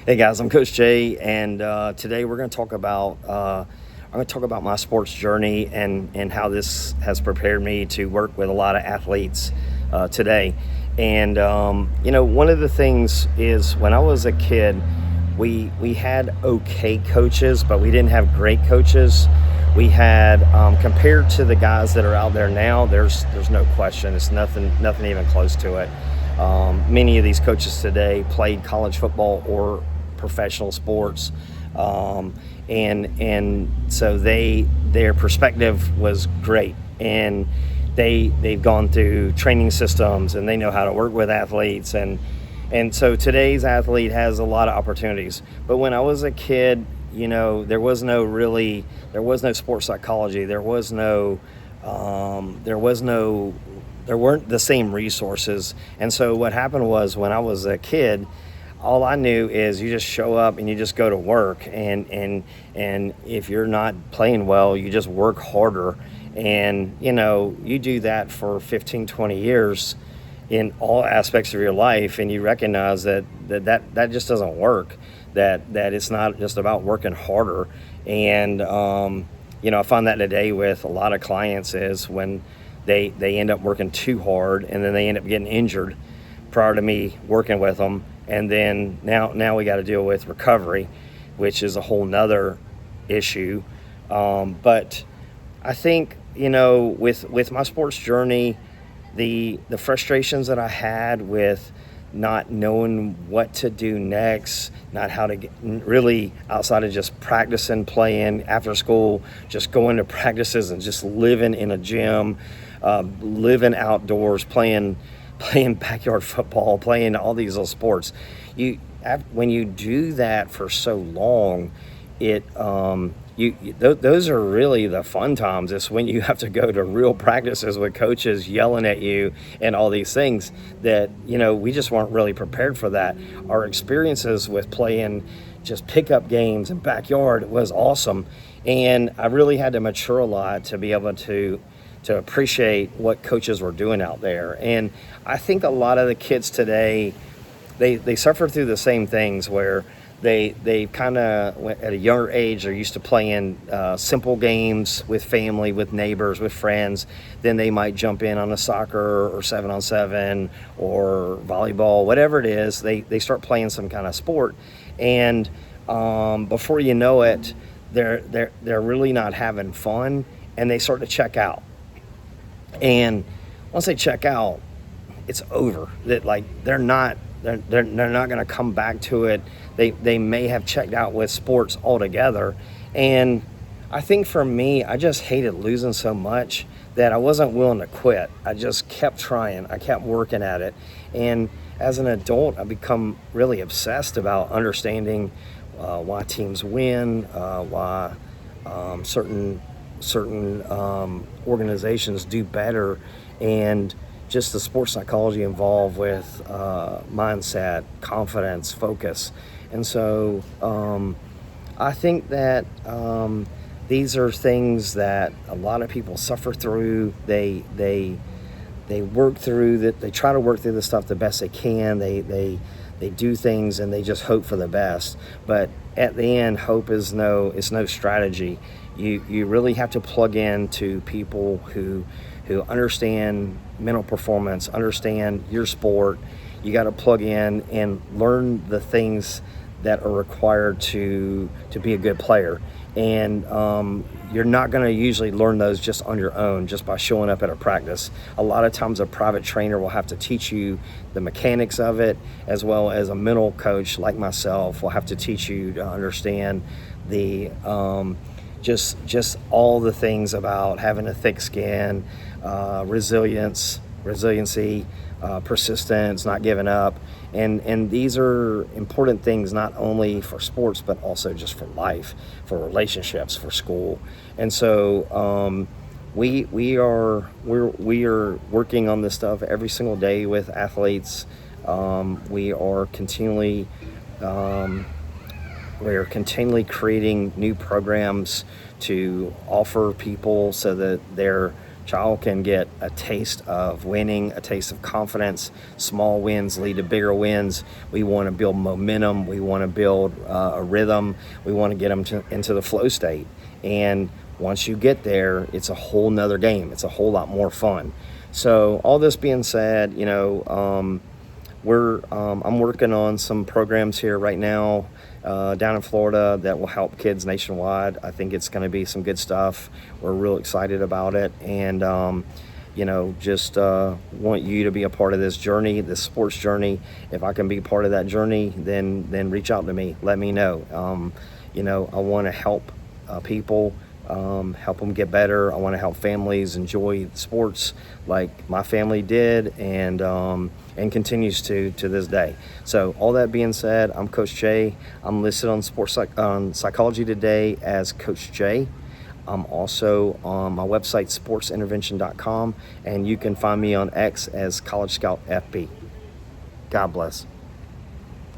Hey guys, I'm Coach Jay, and today we're going to talk about my sports journey and how this has prepared me to work with a lot of athletes today. And one of the things is when I was a kid, we had okay coaches, but we didn't have great coaches. We had compared to the guys that are out there now, there's no question. It's nothing even close to it. Many of these coaches today played college football or professional sports, and so their perspective was great, and they've gone through training systems and they know how to work with athletes, and so today's athlete has a lot of opportunities. But when I was a kid, there was no sports psychology. There weren't the same resources. And so what happened was, when I was a kid, all I knew is you just show up and you just go to work, and if you're not playing well, you just work harder, and you do that for 15-20 years in all aspects of your life, and you recognize that just doesn't work, that it's not just about working harder. And I find that today with a lot of clients is when they end up working too hard, and then they end up getting injured prior to me working with them. And then now we got to deal with recovery, which is a whole nother issue. But I think, with my sports journey, the frustrations that I had with not knowing what to do next, not how to get really outside of just practicing, playing after school, just going to practices and just living in a gym, living outdoors, playing backyard football, playing all these little sports. When you do that for so long, those are really the fun times. It's when you have to go to real practices with coaches yelling at you and all these things that we just weren't really prepared for that. Our experiences with playing just pickup games in backyard was awesome, and I really had to mature a lot to be able to appreciate what coaches were doing out there. And I think a lot of the kids today, they suffer through the same things, where they kind of, at a younger age, they're used to playing simple games with family, with neighbors, with friends. Then they might jump in on a soccer or 7-on-7 or volleyball, whatever it is. They start playing some kind of sport, and before you know it, they're really not having fun, and they start to check out. And once they check out, it's over. That, like, they're not going to come back to it. They may have checked out with sports altogether. And I think for me, I just hated losing so much that I wasn't willing to quit. I just kept trying. I kept working at it. And as an adult, I've become really obsessed about understanding why teams win, why certain organizations do better, and just the sports psychology involved with mindset, confidence, focus. And so I think that these are things that a lot of people suffer through. They work through that. They try to work through the stuff the best they can. They do things and they just hope for the best. But at the end, hope is no strategy. You really have to plug in to people who understand mental performance, understand your sport. You got to plug in and learn the things that are required to be a good player. And you're not going to usually learn those just on your own, just by showing up at a practice. A lot of times a private trainer will have to teach you the mechanics of it, as well as a mental coach like myself will have to teach you to understand the just all the things about having a thick skin, resiliency, persistence, not giving up. And these are important things, not only for sports, but also just for life, for relationships, for school. And so we are working on this stuff every single day with athletes. We are continually creating new programs to offer people so that they're child can get a taste of winning, a taste of confidence. Small wins lead to bigger wins. We want to build momentum. We want to build a rhythm. We want to get them into the flow state. And once you get there, it's a whole nother game. It's a whole lot more fun. So all this being said, I'm working on some programs here right now down in Florida that will help kids nationwide. I think it's going to be some good stuff. We're real excited about it, and just want you to be a part of this journey, this sports journey. If I can be part of that journey, then reach out to me. Let me know. I want to help people. Help them get better. I want to help families enjoy sports like my family did, and continues to this day. So all that being said, I'm Coach Jay. I'm listed on Psychology Today as Coach Jay. I'm also on my website, sportsintervention.com, and you can find me on X as College Scout FB. God bless.